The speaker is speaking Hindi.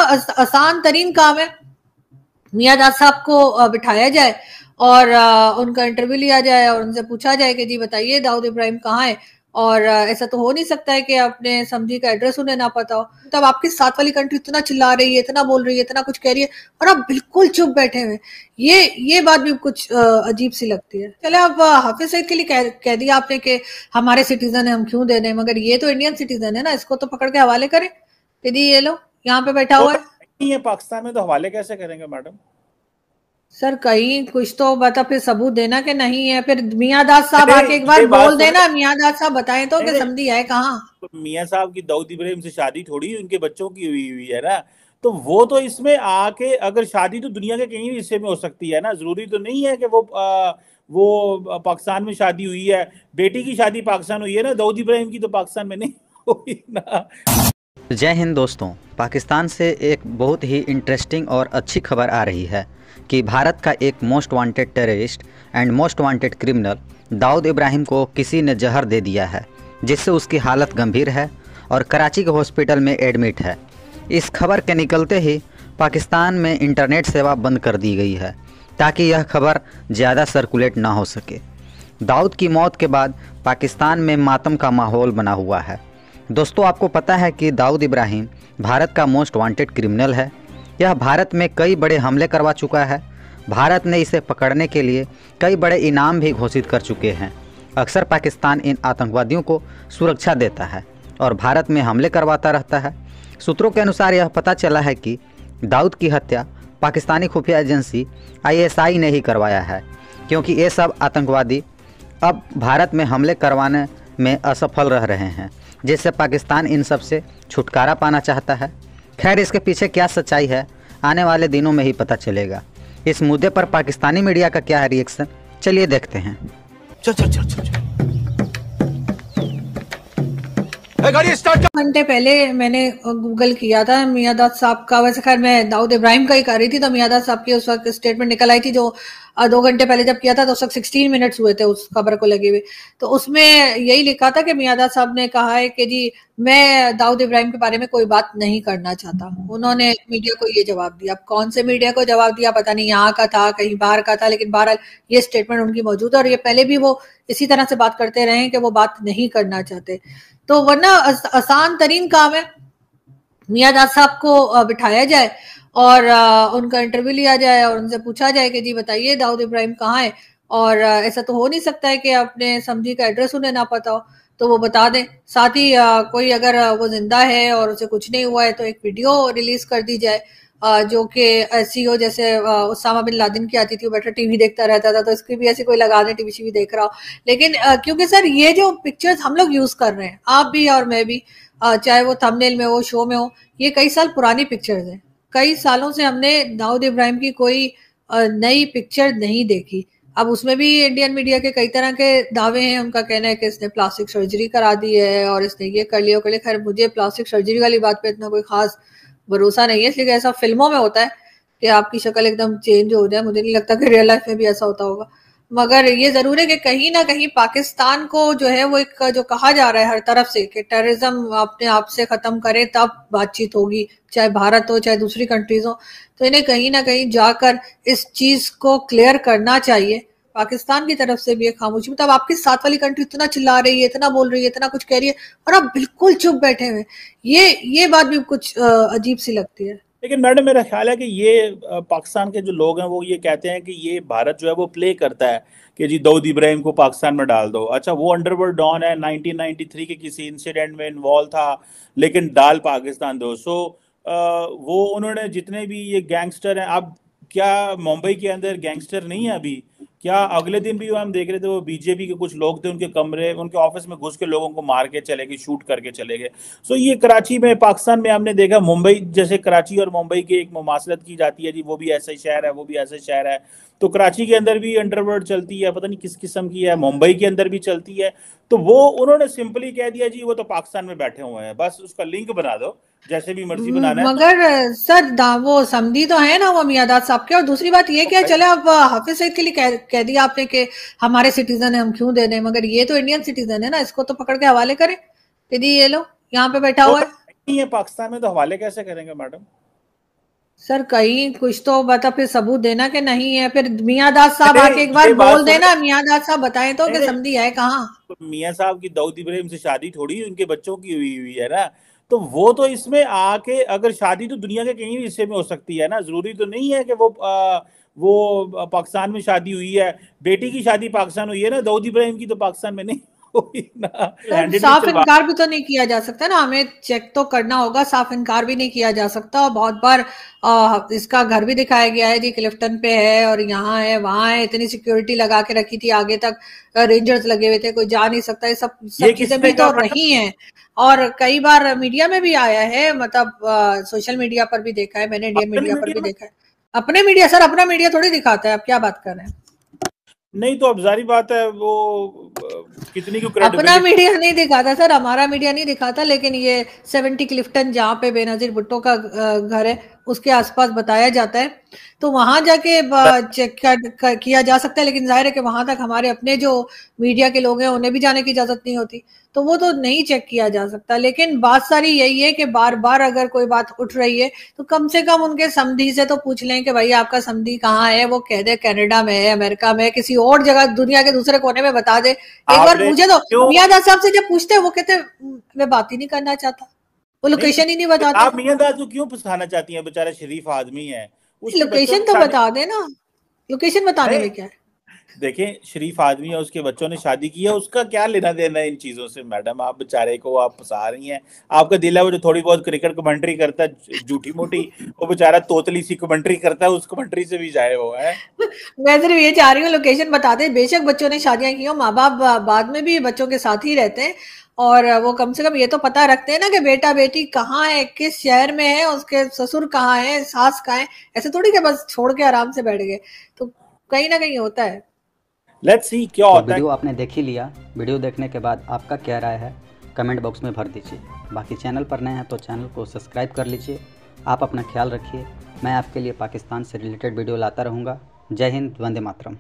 आसान तरीन काम है। मियां दाद साहब को बिठाया जाए और उनका इंटरव्यू लिया जाए और उनसे पूछा जाए कि जी बताइए दाऊद इब्राहिम कहाँ है। और ऐसा तो हो नहीं सकता है कि अपने समझी का एड्रेस उन्हें ना पता हो। तब आपकी साथ वाली कंट्री इतना चिल्ला रही है, इतना बोल रही है, इतना कुछ कह रही है और आप बिल्कुल चुप बैठे हुए। ये बात भी कुछ अजीब सी लगती है। चले अब हाफिज सईद के लिए कह दिया आपने कि हमारे सिटीजन है, हम क्यों दे दें, मगर ये तो इंडियन सिटीजन है ना, इसको तो पकड़ के हवाले करें कि जी ये लो यहाँ पे बैठा वो हुआ तो है। नहीं है पाकिस्तान में, तो हवाले कैसे करेंगे मैडम? सर कहीं कुछ तो बता, फिर सबूत देना कि नहीं है। फिर मियां दाद साहब अरे आके एक बार ये बात बोल सुने। देना, मियां दाद साहब बताएं तो नहीं कि नहीं, समझी है कहाँ। तो मियाँ साहब की दाऊद इब्राहिम से शादी थोड़ी उनके बच्चों की हुई हुई है ना। तो वो तो इसमें आके, अगर शादी तो दुनिया के कहीं भी हिस्से में हो सकती है ना, जरूरी तो नहीं है कि वो पाकिस्तान में शादी हुई है। बेटी की शादी पाकिस्तान हुई है ना, दाऊद इब्राहिम की तो पाकिस्तान में नहीं हुई ना। जय हिंद दोस्तों। पाकिस्तान से एक बहुत ही इंटरेस्टिंग और अच्छी खबर आ रही है कि भारत का एक most wanted terrorist and most wanted criminal Dawood Ibrahim को किसी ने जहर दे दिया है, जिससे उसकी हालत गंभीर है और कराची के हॉस्पिटल में एडमिट है। इस खबर के निकलते ही पाकिस्तान में इंटरनेट सेवा बंद कर दी गई है ताकि यह खबर ज़्यादा सर्कुलेट ना हो सके। दाऊद की मौत के बाद पाकिस्तान में मातम का माहौल बना हुआ है। दोस्तों, आपको पता है कि दाऊद इब्राहिम भारत का मोस्ट वांटेड क्रिमिनल है। यह भारत में कई बड़े हमले करवा चुका है। भारत ने इसे पकड़ने के लिए कई बड़े इनाम भी घोषित कर चुके हैं। अक्सर पाकिस्तान इन आतंकवादियों को सुरक्षा देता है और भारत में हमले करवाता रहता है। सूत्रों के अनुसार यह पता चला है कि दाऊद की हत्या पाकिस्तानी खुफिया एजेंसी ISI ने ही करवाया है, क्योंकि ये सब आतंकवादी अब भारत में हमले करवाने में असफल रह रहे हैं, जिससे पाकिस्तान इन सब से छुटकारा पाना चाहता है। खैर, इसके पीछे क्या सच्चाई है आने वाले दिनों में ही पता चलेगा। इस मुद्दे पर पाकिस्तानी मीडिया का क्या है रिएक्शन, चलिए देखते हैं। चल चल चल चल चल। गाड़ी स्टार्ट कर। घंटे पहले मैंने गूगल किया था मियां दाद साहब का। वैसे खैर मैं दाऊद इब्राहिम का ही कर रही थी, तो मियां दाद साहब की उस वक्त स्टेटमेंट निकल आई थी जो 2 घंटे पहले जब किया था, तो उस वक्त 16 मिनट्स हुए थे उस खबर को लगे हुए। तो उसमें यही लिखा था कि मियां दाद साहब ने कहा है कि जी मैं दाऊद इब्राहिम के बारे में कोई बात नहीं करना चाहता। उन्होंने मीडिया को ये जवाब दिया। अब कौन से मीडिया को जवाब दिया पता नहीं, यहाँ का था कहीं बाहर का था, लेकिन बहरहाल ये स्टेटमेंट उनकी मौजूद है और ये पहले भी वो इसी तरह से बात करते रहे हैं कि वो बात नहीं करना चाहते। तो वरना आसान तरीन काम है, मियां दाद साहब को बिठाया जाए और उनका इंटरव्यू लिया जाए और उनसे पूछा जाए कि जी बताइए दाऊद इब्राहिम कहाँ है। और ऐसा तो हो नहीं सकता है कि अपने समझी का एड्रेस उन्हें ना पता हो, तो वो बता दें। साथ ही कोई अगर वो जिंदा है और उसे कुछ नहीं हुआ है तो एक वीडियो रिलीज कर दी जाए, जो कि ऐसी हो जैसे उसामा बिन लादेन की आती थी, वो बैठा टीवी देखता रहता था, तो इसकी भी ऐसी कोई लगा दे टीवी शीवी देख रहा हो। लेकिन क्योंकि सर ये जो पिक्चर्स हम लोग यूज कर रहे हैं, आप भी और मैं भी, चाहे वो थंबनेल में हो, शो में हो, ये कई साल पुरानी पिक्चर्स हैं। कई सालों से हमने दाऊद इब्राहिम की कोई नई पिक्चर नहीं देखी। अब उसमें भी इंडियन मीडिया के कई तरह के दावे हैं। उनका कहना है कि इसने प्लास्टिक सर्जरी करा दी है और इसने ये कर लिया वो कर लिया। खैर मुझे प्लास्टिक सर्जरी वाली बात पे इतना कोई खास भरोसा नहीं है, इसलिए ऐसा फिल्मों में होता है कि आपकी शक्ल एकदम चेंज हो जाए। मुझे नहीं लगता कि रियल लाइफ में भी ऐसा होता होगा। मगर ये जरूर है कि कहीं ना कहीं पाकिस्तान को जो है वो एक जो कहा जा रहा है हर तरफ से कि टेररिज्म अपने आप से खत्म करे तब बातचीत होगी, चाहे भारत हो चाहे दूसरी कंट्रीज हो, तो इन्हें कहीं ना कहीं जाकर इस चीज को क्लियर करना चाहिए। पाकिस्तान की तरफ से भी एक खामोशी, मतलब आपकी साथ वाली कंट्री इतना चिल्ला रही है, इतना बोल रही है, इतना कुछ कह रही है और आप बिल्कुल चुप बैठे हुए। ये बात भी कुछ अजीब सी लगती है। लेकिन मैडम, मेरा ख्याल है कि ये पाकिस्तान के जो लोग हैं वो ये कहते हैं कि ये भारत जो है वो प्ले करता है कि जी दाऊद इब्राहिम को पाकिस्तान में डाल दो। अच्छा, वो अंडरवर्ल्ड डॉन है, 1993 के किसी इंसिडेंट में इन्वॉल्व था, लेकिन डाल पाकिस्तान दो। सो वो उन्होंने जितने भी ये गैंगस्टर हैं, अब क्या मुंबई के अंदर गैंगस्टर नहीं है अभी? क्या अगले दिन भी हम देख रहे थे, वो बीजेपी के कुछ लोग थे, उनके कमरे उनके ऑफिस में घुस के लोगों को मार के चले गए, शूट करके चले गए। सो ये कराची में, पाकिस्तान में हमने देखा, मुंबई जैसे कराची और मुंबई की एक मुमासलत की जाती है जी, वो भी ऐसा ही शहर है, वो भी ऐसा शहर है। तो कराची के अंदर भी अंडरवर्ल्ड चलती है, पता नहीं किस किस्म की है, मुंबई के अंदर भी चलती है। तो वो उन्होंने सिंपली कह दिया जी वो तो पाकिस्तान में बैठे हुए हैं, बस उसका लिंक बना दो, जैसे भी मर्जी बनाना है। मगर सर वो समझी तो है ना वो मियां दाद साहब के। और दूसरी बात ये क्या, चले अब हाफिज सईद के लिए कह दिया आपने कि हमारे सिटीजन है, हम क्यों दे दें, मगर ये तो इंडियन सिटीजन है ना, इसको तो पकड़ के हवाले करें कि जी ये लो यहाँ पे बैठा वो हुआ तो है। नहीं है पाकिस्तान में, तो हवाले कैसे करेंगे मैडम? सर कहीं कुछ तो बता, फिर सबूत देना कि नहीं है, फिर मियाँ दास साहब अरे आके एक बार ये बात बोल देना, मियाँ दास साहब बताएं तो कि नहीं समधी है कहाँ। मियाँ साहब की दाऊद इब्राहिम से शादी थोड़ी उनके बच्चों की हुई हुई है ना। तो वो तो इसमें आके अगर शादी तो दुनिया के कहीं भी हिस्से में हो सकती है ना, जरूरी तो नहीं है कि वो पाकिस्तान में शादी हुई है। बेटी की शादी पाकिस्तान हुई है ना, दाऊद इब्राहिम की तो पाकिस्तान में नहीं हुई ना। सर हैंडेडली साफ चलवा। इनकार भी तो नहीं किया जा सकता ना, हमें चेक तो करना होगा, साफ इनकार भी नहीं किया जा सकता। और बहुत बार इसका घर भी दिखाया गया है जी, क्लिफ्टन पे है और यहाँ है वहां है, इतनी सिक्योरिटी लगा के रखी थी, आगे तक रेंजर्स लगे हुए थे, कोई जा नहीं सकता। ये सब ये चीजें किसने भी कहा तो मैडम? रही हैं। और कई बार मीडिया में भी आया है, मतलब सोशल मीडिया पर भी देखा है मैंने, इंडियन अपने मीडिया पर मीडिया भी में? देखा है। अपने मीडिया सर, अपना मीडिया थोड़ी दिखाता है, आप क्या बात कर रहे हैं। नहीं तो अब जारी बात है वो कितनी क्यों अपना क्रेडिबिलिटी। मीडिया नहीं दिखाता सर, हमारा मीडिया नहीं दिखाता, लेकिन ये 70 क्लिफ्टन जहाँ पे बेनजीर भुट्टो का घर है उसके आसपास बताया जाता है, तो वहां जाके चेक किया जा सकता है। लेकिन जाहिर है कि वहां तक हमारे अपने जो मीडिया के लोग हैं उन्हें भी जाने की इजाजत नहीं होती, तो वो तो नहीं चेक किया जा सकता। लेकिन बात सारी यही है कि बार बार अगर कोई बात उठ रही है तो कम से कम उनके समधी से तो पूछ लें कि भाई आपका समधी कहाँ है, वो कह दे कनाडा में है, अमेरिका में है, किसी और जगह दुनिया के दूसरे कोने में बता दे। एक बार आपने मुझे तो क्यों मियाँ दास साहब से जब पूछते हैं वो कहते मैं बात ही नहीं करना चाहता, वो नहीं लोकेशन ही नहीं तो बताते। आप मियां दास को क्यों फंसाना चाहती हैं? बेचारा शरीफ आदमी है, उसके बच्चों लोकेशन ने तो शादी। बता देना, लोकेशन बताने नहीं में क्या है। देखें, शरीफ आदमी है, उसके बच्चों ने शादी की है, उसका क्या लेना देना है इन चीजों से? मैडम आप बेचारे को आप फंसा रही हैं। आपका दिल है वो जो थोड़ी बहुत क्रिकेट कमेंट्री करता है झूठी मोटी, वो बेचारा तोतली सी कमेंट्री करता है, उस कमेंट्री से भी जाए वो है। मैं सिर्फ ये चाह रही हूँ लोकेशन बता दे, बेशक बच्चों ने शादियां की हो, माँ बाप बाद में भी बच्चों के साथ ही रहते हैं, और वो कम से कम ये तो पता रखते हैं ना कि बेटा बेटी कहाँ है, किस शहर में है, उसके ससुर कहाँ है, सास कहाँ है। ऐसे थोड़ी कि बस छोड़ के आराम से बैठ गए, तो कहीं ना कहीं होता है। लेट्स सी क्या तो होता है। वीडियो आपने देख ही लिया। वीडियो देखने के बाद आपका क्या राय है कमेंट बॉक्स में भर दीजिए। बाकी चैनल पर नए हैं तो चैनल को सब्सक्राइब कर लीजिए। आप अपना ख्याल रखिए। मैं आपके लिए पाकिस्तान से रिलेटेड वीडियो लाता रहूँगा। जय हिंद, वंदे मातरम।